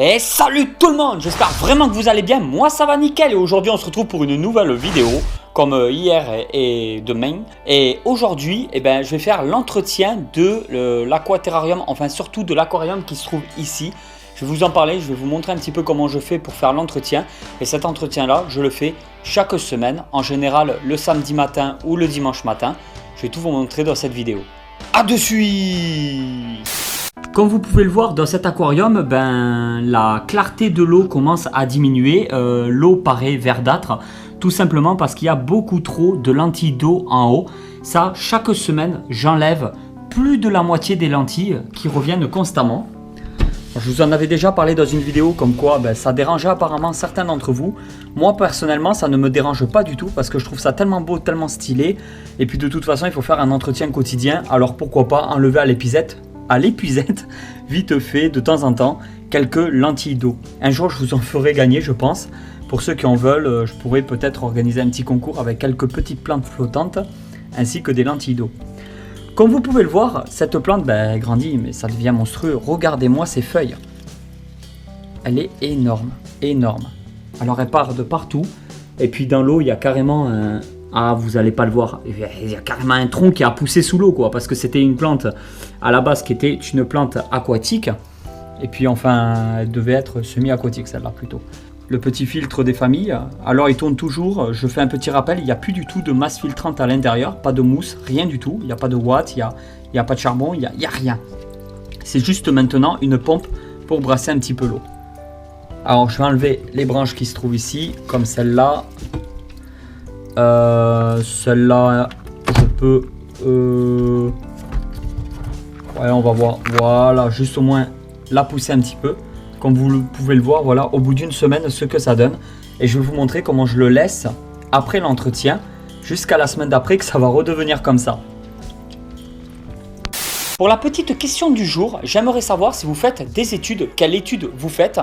Et salut tout le monde, j'espère vraiment que vous allez bien, moi ça va nickel et aujourd'hui on se retrouve pour une nouvelle vidéo comme hier et demain. Et aujourd'hui je vais faire l'entretien de l'aquaterrarium, enfin surtout de l'aquarium qui se trouve ici. Je vais vous en parler, je vais vous montrer un petit peu comment je fais pour faire l'entretien. Et cet entretien là, je le fais chaque semaine, en général le samedi matin ou le dimanche matin. Je vais tout vous montrer dans cette vidéo. A de suite! Comme vous pouvez le voir dans cet aquarium, la clarté de l'eau commence à diminuer, l'eau paraît verdâtre, tout simplement parce qu'il y a beaucoup trop de lentilles d'eau en haut. Ça, chaque semaine, j'enlève plus de la moitié des lentilles qui reviennent constamment. Je vous en avais déjà parlé dans une vidéo comme quoi ça dérangeait apparemment certains d'entre vous. Moi personnellement ça ne me dérange pas du tout parce que je trouve ça tellement beau, tellement stylé. Et puis de toute façon il faut faire un entretien quotidien, alors pourquoi pas enlever à l'épuisette, vite fait, de temps en temps, quelques lentilles d'eau. Un jour, je vous en ferai gagner, je pense. Pour ceux qui en veulent, je pourrais peut-être organiser un petit concours avec quelques petites plantes flottantes, ainsi que des lentilles d'eau. Comme vous pouvez le voir, cette plante grandit, mais ça devient monstrueux. Regardez-moi ces feuilles. Elle est énorme, énorme. Alors, elle part de partout. Et puis, dans l'eau, il y a carrément un... Ah, vous n'allez pas le voir. Il y a carrément un tronc qui a poussé sous l'eau, quoi. Parce que c'était une plante, à la base, qui était une plante aquatique. Et puis, enfin, elle devait être semi-aquatique, celle-là, plutôt. Le petit filtre des familles. Alors, il tourne toujours. Je fais un petit rappel. Il n'y a plus du tout de masse filtrante à l'intérieur. Pas de mousse, rien du tout. Il n'y a pas de watts, il n'y a pas de charbon, il n'y a rien. C'est juste maintenant une pompe pour brasser un petit peu l'eau. Alors, je vais enlever les branches qui se trouvent ici, comme celle-là. Celle-là, je peux... Ouais, on va voir. Voilà, juste au moins la pousser un petit peu. Comme vous pouvez le voir, voilà, au bout d'une semaine, ce que ça donne. Et je vais vous montrer comment je le laisse après l'entretien, jusqu'à la semaine d'après, que ça va redevenir comme ça. Pour la petite question du jour, j'aimerais savoir si vous faites des études, quelle étude vous faites,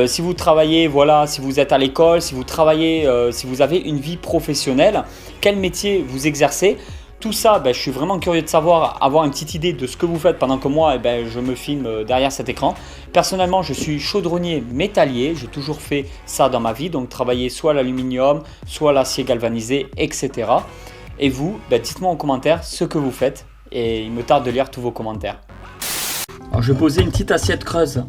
si vous travaillez, voilà, si vous êtes à l'école, si vous travaillez, si vous avez une vie professionnelle, quel métier vous exercez. Tout ça, je suis vraiment curieux de savoir, avoir une petite idée de ce que vous faites pendant que moi, je me filme derrière cet écran. Personnellement, je suis chaudronnier métallier, j'ai toujours fait ça dans ma vie, donc travailler soit l'aluminium, soit l'acier galvanisé, etc. Et vous, dites-moi en commentaire ce que vous faites. Et il me tarde de lire tous vos commentaires. Alors je vais poser une petite assiette creuse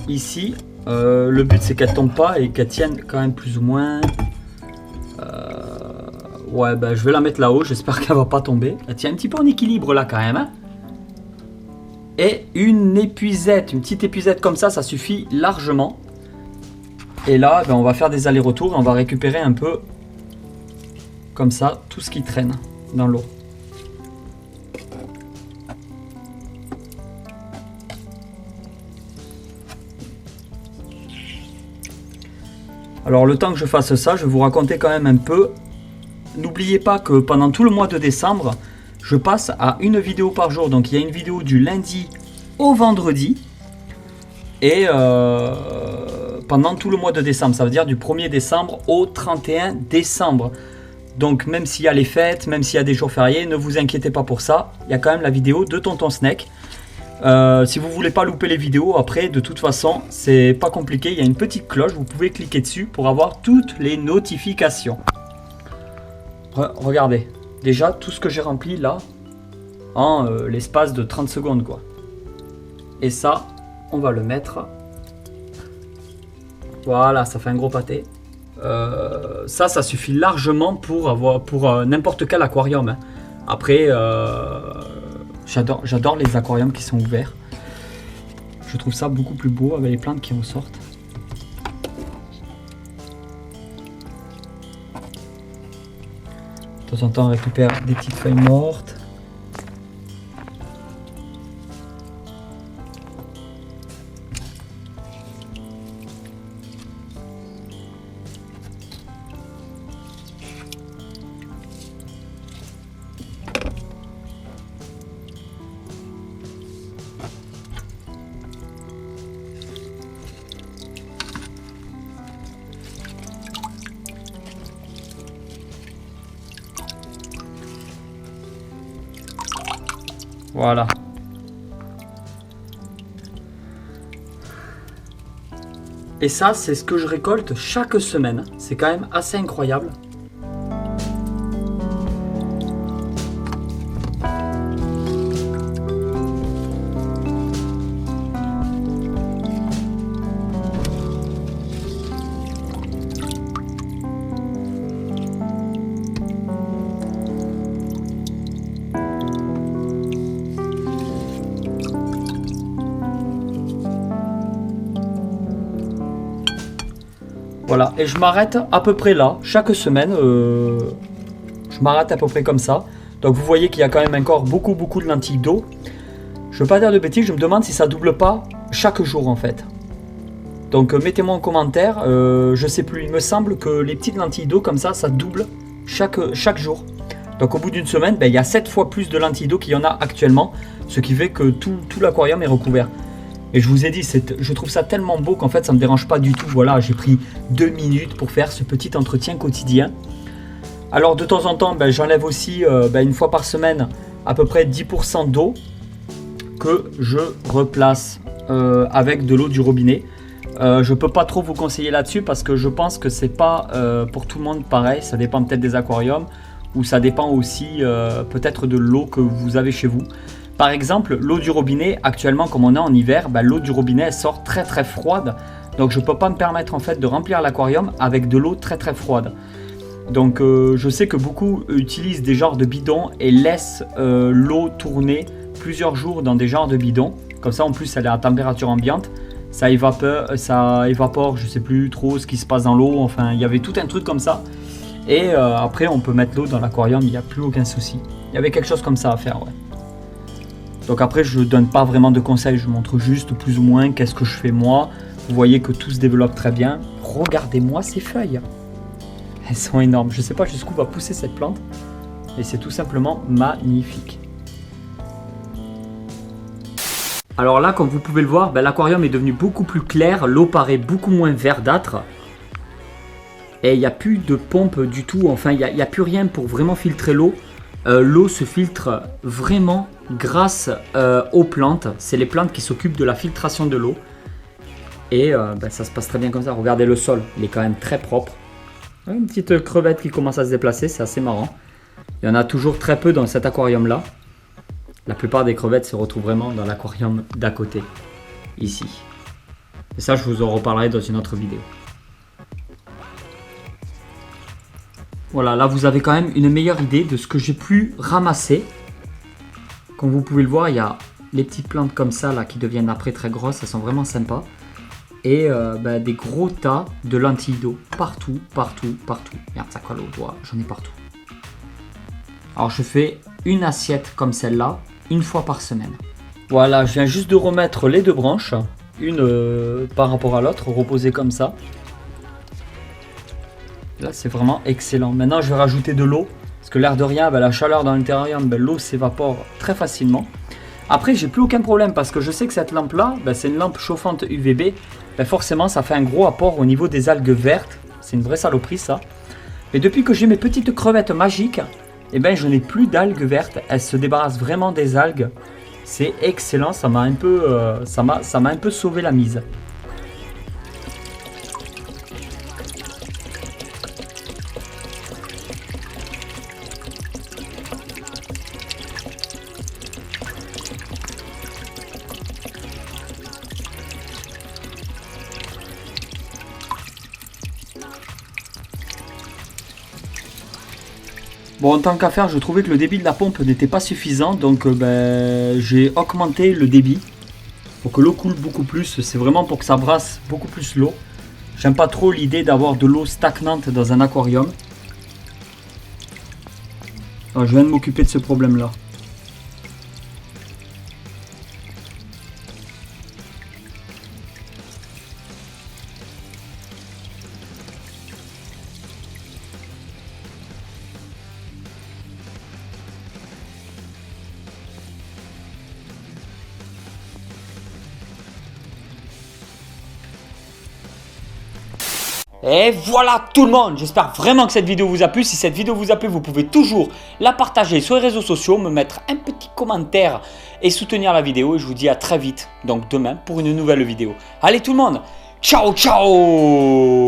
ici. Le but c'est qu'elle tombe pas et qu'elle tienne quand même plus ou moins. Ouais, je vais la mettre là-haut. J'espère qu'elle va pas tomber. Elle tient un petit peu en équilibre là quand même. Hein. Et une épuisette, une petite épuisette comme ça suffit largement. Et là, on va faire des allers-retours. On va récupérer un peu comme ça tout ce qui traîne dans l'eau. Alors le temps que je fasse ça, je vais vous raconter quand même un peu. N'oubliez pas que pendant tout le mois de décembre, je passe à une vidéo par jour. Donc il y a une vidéo du lundi au vendredi. Et pendant tout le mois de décembre, ça veut dire du 1er décembre au 31 décembre. Donc même s'il y a les fêtes, même s'il y a des jours fériés, ne vous inquiétez pas pour ça. Il y a quand même la vidéo de Tonton Snake. Si vous voulez pas louper les vidéos, après de toute façon c'est pas compliqué, il y a une petite cloche, vous pouvez cliquer dessus pour avoir toutes les notifications. Regardez, déjà tout ce que j'ai rempli là en l'espace de 30 secondes quoi. Et ça, on va le mettre. Voilà, ça fait un gros pâté. Ça suffit largement pour n'importe quel aquarium. Hein. Après... J'adore les aquariums qui sont ouverts. Je trouve ça beaucoup plus beau avec les plantes qui ressortent. De temps en temps, on récupère des petites feuilles mortes. Voilà. Et ça, c'est ce que je récolte chaque semaine. C'est quand même assez incroyable. Voilà, et je m'arrête à peu près là, chaque semaine, je m'arrête à peu près comme ça. Donc vous voyez qu'il y a quand même encore beaucoup de lentilles d'eau. Je veux pas dire de bêtises, je me demande si ça double pas chaque jour en fait. Donc mettez-moi en commentaire, je sais plus, il me semble que les petites lentilles d'eau comme ça double chaque jour. Donc au bout d'une semaine, il y a 7 fois plus de lentilles d'eau qu'il y en a actuellement, ce qui fait que tout l'aquarium est recouvert. Et je vous ai dit, je trouve ça tellement beau qu'en fait ça ne me dérange pas du tout. Voilà, j'ai pris 2 minutes pour faire ce petit entretien quotidien. Alors de temps en temps, j'enlève aussi une fois par semaine à peu près 10% d'eau que je replace avec de l'eau du robinet. Je ne peux pas trop vous conseiller là-dessus parce que je pense que c'est pas pour tout le monde pareil. Ça dépend peut-être des aquariums ou ça dépend aussi peut-être de l'eau que vous avez chez vous. Par exemple, l'eau du robinet, actuellement comme on est en hiver, l'eau du robinet elle sort très froide. Donc je ne peux pas me permettre en fait de remplir l'aquarium avec de l'eau très froide. Donc je sais que beaucoup utilisent des genres de bidons et laissent l'eau tourner plusieurs jours dans des genres de bidons. Comme ça en plus elle est à température ambiante. Ça évapore, je ne sais plus trop ce qui se passe dans l'eau. Enfin il y avait tout un truc comme ça. Et après on peut mettre l'eau dans l'aquarium, il n'y a plus aucun souci. Il y avait quelque chose comme ça à faire, ouais. Donc après je ne donne pas vraiment de conseils, je montre juste plus ou moins qu'est-ce que je fais moi. Vous voyez que tout se développe très bien. Regardez-moi ces feuilles. Elles sont énormes. Je ne sais pas jusqu'où va pousser cette plante. Et c'est tout simplement magnifique. Alors là, comme vous pouvez le voir, l'aquarium est devenu beaucoup plus clair. L'eau paraît beaucoup moins verdâtre. Et il n'y a plus de pompe du tout. Enfin, il n'y a plus rien pour vraiment filtrer l'eau. L'eau se filtre vraiment grâce aux plantes. C'est les plantes qui s'occupent de la filtration de l'eau. Et ça se passe très bien comme ça. Regardez le sol, il est quand même très propre. Une petite crevette qui commence à se déplacer, c'est assez marrant. Il y en a toujours très peu dans cet aquarium-là. La plupart des crevettes se retrouvent vraiment dans l'aquarium d'à côté, ici. Et ça, je vous en reparlerai dans une autre vidéo. Voilà, là vous avez quand même une meilleure idée de ce que j'ai pu ramasser. Comme vous pouvez le voir, il y a les petites plantes comme ça là qui deviennent après très grosses, elles sont vraiment sympas. Et des gros tas de lentilles d'eau partout. Regarde, ça colle au doigt, j'en ai partout. Alors je fais une assiette comme celle-là, une fois par semaine. Voilà, je viens juste de remettre les deux branches, une par rapport à l'autre, reposées comme ça. Là c'est vraiment excellent. Maintenant je vais rajouter de l'eau, parce que l'air de rien, la chaleur dans l'intérieur, l'eau s'évapore très facilement. Après j'ai plus aucun problème parce que je sais que cette lampe là, c'est une lampe chauffante UVB. Forcément ça fait un gros apport au niveau des algues vertes. C'est une vraie saloperie ça. Et depuis que j'ai mes petites crevettes magiques, je n'ai plus d'algues vertes. Elles se débarrassent vraiment des algues. C'est excellent, ça m'a un peu sauvé la mise. Bon, en tant qu'à faire, je trouvais que le débit de la pompe n'était pas suffisant, donc j'ai augmenté le débit pour que l'eau coule beaucoup plus. C'est vraiment pour que ça brasse beaucoup plus l'eau. J'aime pas trop l'idée d'avoir de l'eau stagnante dans un aquarium. Alors, je viens de m'occuper de ce problème-là. Et voilà tout le monde, j'espère vraiment que cette vidéo vous a plu. Si cette vidéo vous a plu, vous pouvez toujours la partager sur les réseaux sociaux, me mettre un petit commentaire et soutenir la vidéo. Et je vous dis à très vite, donc demain pour une nouvelle vidéo. Allez tout le monde, Ciao, ciao!